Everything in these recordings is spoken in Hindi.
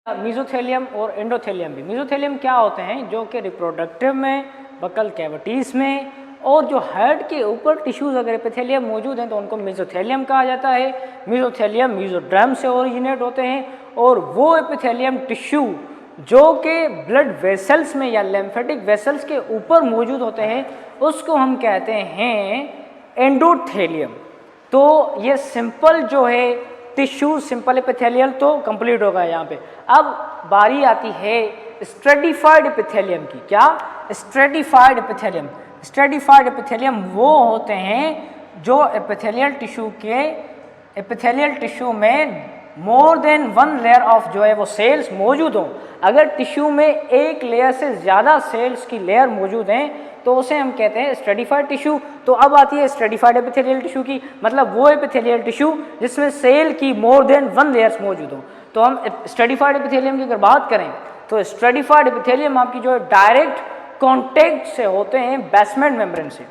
मीजोथेलियम और एंडोथेलियम भी। मीजोथेलियम क्या होते हैं, जो कि रिप्रोडक्टिव में, बकल कैविटीज़ में और जो हेड के ऊपर टिश्यूज़ अगर एपिथेलियम मौजूद हैं तो उनको मीजोथेलियम कहा जाता है। मीजोथेलियम मीजोडर्म से ओरिजिनेट होते हैं और वो एपिथेलियम टिश्यू जो कि ब्लड वेसल्स में या लिम्फेटिक वेसल्स के ऊपर मौजूद होते हैं उसको हम कहते हैं एंडोथेलियम। तो ये सिंपल जो है टिश्यू सिंपल एपिथेलियल तो कंप्लीट होगा यहाँ पे। अब बारी आती है स्ट्रेटिफाइड एपिथेलियम की। क्या? Stratified epithelium. स्ट्रेटिफाइड एपिथेलियम वो होते हैं जो एपिथेलियल टिश्यू में more than one layer of जो है वो सेल्स मौजूद हों। अगर टिश्यू में एक लेयर से ज़्यादा सेल्स की लेयर मौजूद हैं तो उसे हम कहते हैं स्ट्रेटिफाइड टिश्यू। तो अब आती है स्ट्रेटिफाइड एपिथेलियल टिश्यू की, मतलब वो एपिथेलियल टिश्यू जिसमें सेल की मोर देन वन लेयर्स मौजूद हों। तो हम स्ट्रेटिफाइड एपिथेलियम की अगर बात करें तो स्ट्रेटिफाइड एपिथेलियम आपकी जो है डायरेक्ट कॉन्टेक्ट से होते हैं बेसमेंट मेम्ब्रेन से।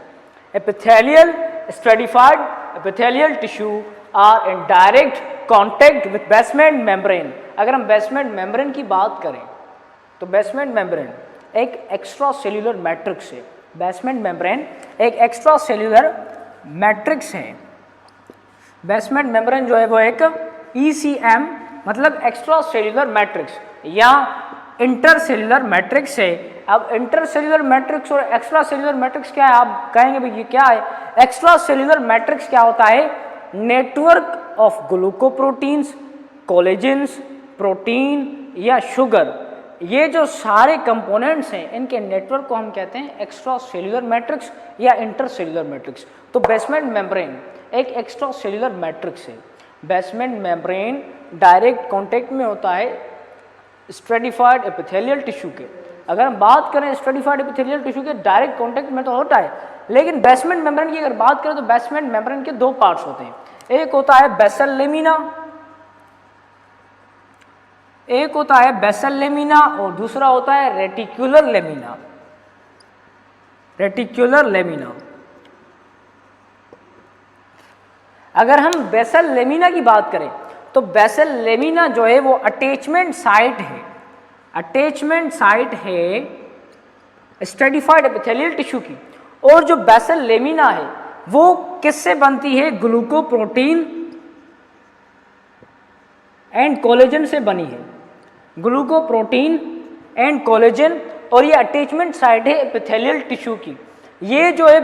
Epithelial stratified epithelial tissue are in direct contact with basement membrane. अगर हम बेसमेंट मेम्ब्रेन की बात करें तो बेसमेंट मेम्ब्रेन एक एक्स्ट्रा सेल्यूलर मैट्रिक्स है। बेसमेंट मेम्ब्रेन एक एक्स्ट्रा सेल्यूलर मैट्रिक्स है। बेसमेंट मेम्ब्रेन जो है वो एक ECM मतलब एक्स्ट्रा सेल्यूलर मैट्रिक्स या इंटर सेल्यूलर मैट्रिक्स है। अब इंटर सेल्यूलर मैट्रिक्स और एक्स्ट्रा सेल्यूलर मैट्रिक्स क्या है? आप कहेंगे भाई ये क्या है? एक्स्ट्रा सेल्यूलर मैट्रिक्स क्या होता है? नेटवर्क ऑफ ग्लूकोप्रोटीन्स, कोलेजेंस, प्रोटीन या शुगर, ये जो सारे कंपोनेंट्स हैं इनके नेटवर्क को हम कहते हैं एक्स्ट्रा सेल्यूलर मैट्रिक्स या इंटर सेल्यूलर मैट्रिक्स। तो बेसमेंट मेम्ब्रेन एक एक्स्ट्रा सेल्यूलर मैट्रिक्स है। बेसमेंट मेम्ब्रेन डायरेक्ट कांटेक्ट में होता है स्ट्रेटिफाइड एपिथेलियल टिश्यू के। अगर हम बात करें स्ट्रेटिफाइड एपिथेलियल टिश्यू के डायरेक्ट कांटेक्ट में तो होता है, लेकिन बेसमेंट मेम्ब्रेन की अगर बात करें तो बेसमेंट मेम्ब्रेन के दो पार्ट्स होते हैं। एक होता है बेसल लेमिना, एक होता है बेसल लेमिना और दूसरा होता है रेटिकुलर लेमिना। Reticular lamina. अगर हम बेसल लेमिना की बात करें तो बेसल लेमिना जो है वो अटैचमेंट साइट है। अटैचमेंट साइट है स्ट्रेटिफाइड एपिथेलियल टिश्यू की। और जो बेसल लेमिना है वो किससे बनती है? ग्लूकोप्रोटीन एंड कोलेजन से बनी है। ग्लूकोप्रोटीन एंड कोलेजन, और ये अटैचमेंट साइट है एपिथेलियल टिश्यू की। ये जो है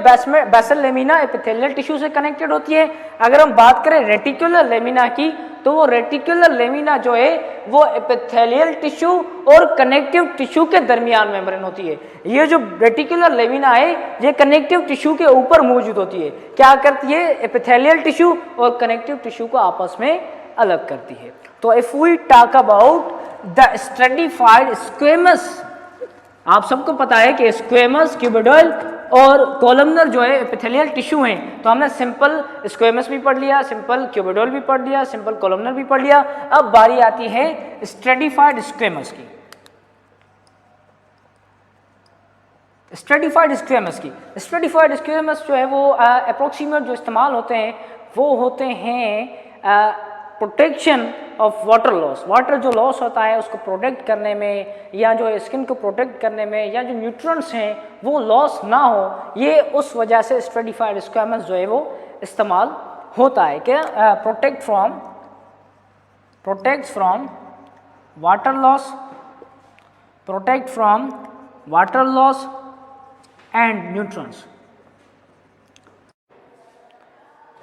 बेसल लेमिना एपिथेलियल टिश्यू से कनेक्टेड होती है। अगर हम बात करें रेटिकुलर लेमिना की तो वो रेटिकुलर लेमिना जो है वो एपिथेलियल टिश्यू और कनेक्टिव टिश्यू के दरमियान मेम्ब्रेन होती है। ये जो रेटिकुलर लेमिना है ये कनेक्टिव टिश्यू के ऊपर मौजूद होती है। क्या करती है? एपिथेलियल टिश्यू और कनेक्टिव टिश्यू को आपस में अलग करती है। तो if we talk about the stratified squamous, आप सबको पता है कि स्क्वेमस, क्यूबिडल और कॉलमनर जो है एपिथेलियल टिश्यू हैं। तो हमने सिंपल स्क्वेमस भी पढ़ लिया, सिंपल क्यूबिडल भी पढ़ लिया, सिंपल कॉलमनर भी पढ़ लिया। अब बारी आती है स्ट्रेटिफाइड स्क्वेमस की। स्ट्रेटिफाइड स्क्वेमस की। स्ट्रेटिफाइड स्क्वेमस जो है वो अप्रोक्सीमेट जो इस्तेमाल होते हैं वो होते हैं protection of water loss. Water जो लॉस होता है उसको प्रोटेक्ट करने में या जो स्किन को प्रोटेक्ट करने में या जो न्यूट्रिएंट्स हैं वो लॉस ना हो, ये उस वजह से स्ट्रेटिफाइड स्क्वेमस जो है वो इस्तेमाल होता है। क्या? Protects from water loss, protect from water loss and nutrients.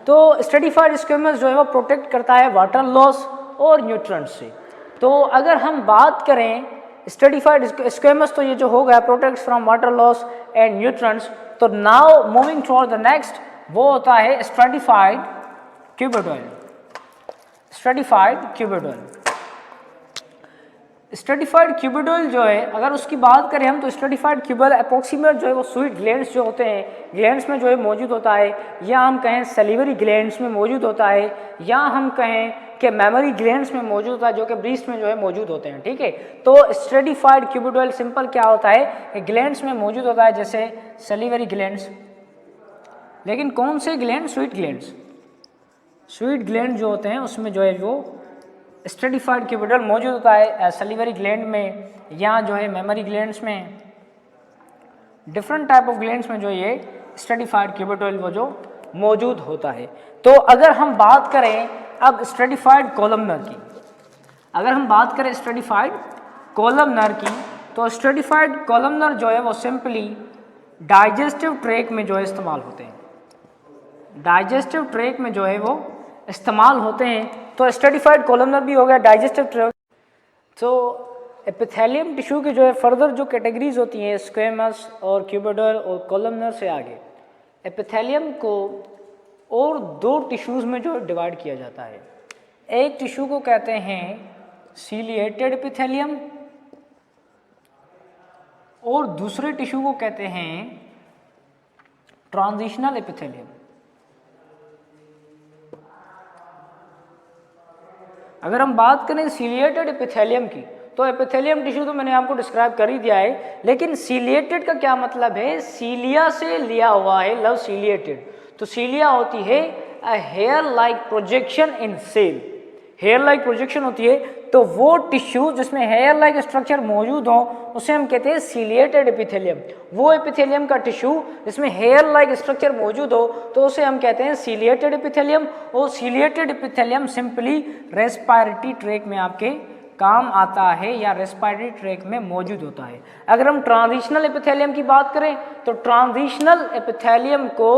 तो स्ट्रेटिफाइड स्क्वेमस जो है वो प्रोटेक्ट करता है वाटर लॉस और न्यूट्रिएंट्स से। तो अगर हम बात करें स्ट्रेटिफाइड स्क्वेमस तो ये जो हो गया protects from water loss and nutrients. तो now moving toward the next वो होता है stratified cuboidal. Stratified cuboidal. Stratified cuboidal जो है अगर उसकी बात करें हम तो स्ट्रेटिफाइड क्यूबिडल अप्रोक्सीमेट जो है वो स्वीट ग्लैंड्स जो होते हैं, ग्लैंड्स में जो है मौजूद होता है, या हम कहें सलीवरी ग्लैंड्स में मौजूद होता है, या हम कहें कि मेमोरी ग्लैंड्स में मौजूद होता है जो कि ब्रीस्ट में जो है मौजूद होते हैं। ठीक है, तो स्ट्रेटिफाइड क्यूबिडल सिंपल क्या होता है? ग्लैंड्स में मौजूद होता है जैसे सलीवरी ग्लैंड्स। लेकिन कौन से gland? Sweet glands. Sweet gland जो होते हैं उसमें जो है वो स्ट्रेटिफाइड क्यूबिटल मौजूद होता है सलिवरी ग्लैंड में या जो है मेमोरी ग्लैंड्स में, डिफरेंट टाइप ऑफ ग्लैंड्स में जो ये स्ट्रेटिफाइड क्यूबिटल वो जो मौजूद होता है। तो अगर हम बात करें अब स्ट्रेटिफाइड कॉलमनर की, अगर हम बात करें स्ट्रेटिफाइड कॉलमनर की, तो स्ट्रेटिफाइड कॉलमनर जो है वो सिंपली डाइजेस्टिव ट्रैक में जो है इस्तेमाल होते हैं, डाइजेस्टिव ट्रैक में जो है वो इस्तेमाल होते हैं। तो स्ट्रेटिफाइड कॉलमनर भी हो गया डाइजेस्टिव ट्रैक। तो एपिथेलियम टिश्यू की जो है फर्दर जो कैटेगरीज होती हैं स्क्वेमस और क्यूबिटल और कॉलमनर से आगे, एपिथेलियम को और दो टिश्यूज़ में जो डिवाइड किया जाता है। एक टिश्यू को कहते हैं सीलिएटेड एपिथेलियम और दूसरे टिश्यू को कहते हैं ट्रांजिशनल एपिथेलियम। अगर हम बात करें सीलिएटेड एपिथेलियम की, तो एपिथेलियम टिश्यू तो मैंने आपको डिस्क्राइब कर ही दिया है, लेकिन सीलिएटेड का क्या मतलब है, सीलिया से लिया हुआ है, लव सीलिएटेड। तो सीलिया होती है a hair like projection in cell, hair like projection होती है। तो वो टिश्यू जिसमें हेयर लाइक स्ट्रक्चर मौजूद हो उसे हम कहते हैं सीलिएटेड एपिथेलियम। वो एपिथेलियम का टिश्यू जिसमें हेयर लाइक स्ट्रक्चर मौजूद हो तो उसे हम कहते हैं सीलिएटेड एपिथेलियम। और ciliated epithelium simply respiratory tract में आपके काम आता है या रेस्पिरेटरी ट्रैक में मौजूद होता है। अगर हम ट्रांजिशनल एपिथेलियम की बात करें तो ट्रांजिशनल एपिथेलियम को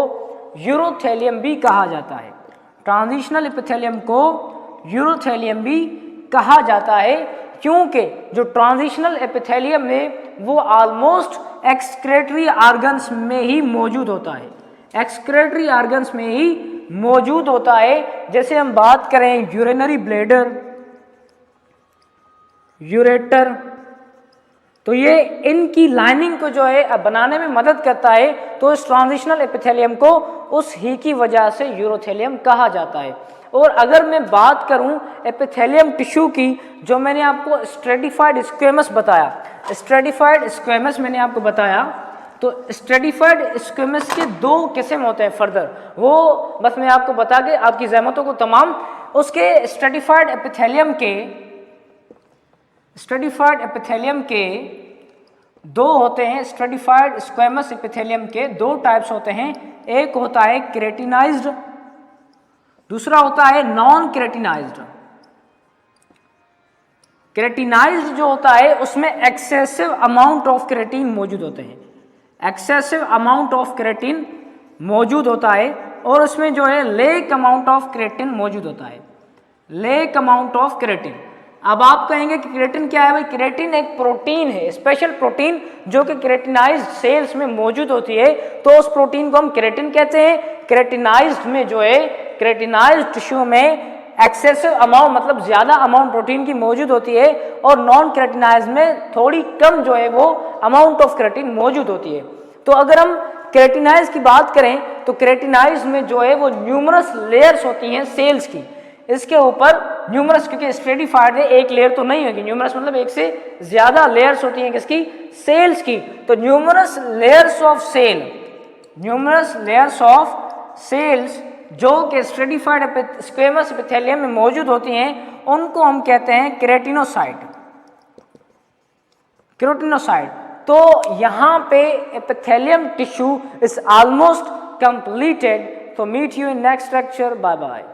यूरोथेलियम भी कहा जाता है, ट्रांजिशनल एपिथेलियम को यूरोथेलियम भी कहा जाता है, क्योंकि जो ट्रांजिशनल एपिथेलियम है वो ऑलमोस्ट एक्सक्रेटरी ऑर्गन्स में ही मौजूद होता है, एक्सक्रेटरी ऑर्गन्स में ही मौजूद होता है। जैसे हम बात करें यूरिनरी ब्लैडर, यूरेटर, तो ये इनकी लाइनिंग को जो है बनाने में मदद करता है। तो इस ट्रांजिशनल एपिथेलियम को उस ही की वजह से यूरोथेलियम कहा जाता है। और अगर मैं बात करूं एपिथेलियम टिश्यू की, जो मैंने आपको स्ट्रेटिफाइड स्क्वेमस बताया, स्ट्रेटिफाइड स्क्वेमस मैंने आपको बताया, तो स्ट्रेटिफाइड स्क्वेमस के दो किस्म होते हैं फर्दर, वो बस मैं आपको बता के आपकी ज़हमतों को तमाम उसके स्ट्रेटिफाइड एपिथेलियम के दो होते हैं। स्ट्रेटिफाइड स्क्वेमस एपिथेलियम के दो टाइप्स होते हैं, एक होता है केराटिनाइज्ड, दूसरा होता है नॉन केराटिनाइज्ड। केराटिनाइज्ड जो होता है उसमें एक्सेसिव अमाउंट ऑफ केराटिन मौजूद होते हैं, एक्सेसिव अमाउंट ऑफ केराटिन मौजूद होता है, और उसमें जो है लेक अमाउंट ऑफ केराटिन मौजूद होता है, लेक अमाउंट ऑफ केराटिन। अब आप कहेंगे कि केराटिन क्या है भाई? केराटिन एक प्रोटीन है, स्पेशल प्रोटीन जो कि केराटिनाइज्ड सेल्स में मौजूद होती है, तो उस प्रोटीन को हम केराटिन कहते हैं। केराटिनाइज्ड में जो है, केराटिनाइज्ड टिश्यू में एक्सेसिव अमाउंट मतलब ज़्यादा अमाउंट प्रोटीन की मौजूद होती है, और नॉन केराटिनाइज्ड में थोड़ी कम जो है वो अमाउंट ऑफ केराटिन मौजूद होती है। तो अगर हम केराटिनाइज्ड की बात करें तो केराटिनाइज्ड में जो है वो न्यूमरस लेयर्स होती हैं सेल्स की, इसके ऊपर न्यूमरस, क्योंकि स्ट्रेटिफाइड है एक लेयर तो नहीं होगी, न्यूमरस मतलब एक से ज़्यादा लेयर्स होती हैं किसकी? सेल्स की। तो numerous layers of cell, numerous layers of cells जो कि स्ट्रेटिफाइड स्क्वेमस एपिथेलियम में मौजूद होती हैं, उनको हम कहते हैं केराटिनोसाइट, केराटिनोसाइट। तो यहाँ पे epithelium tissue is almost completed. तो meet you in next lecture, bye bye.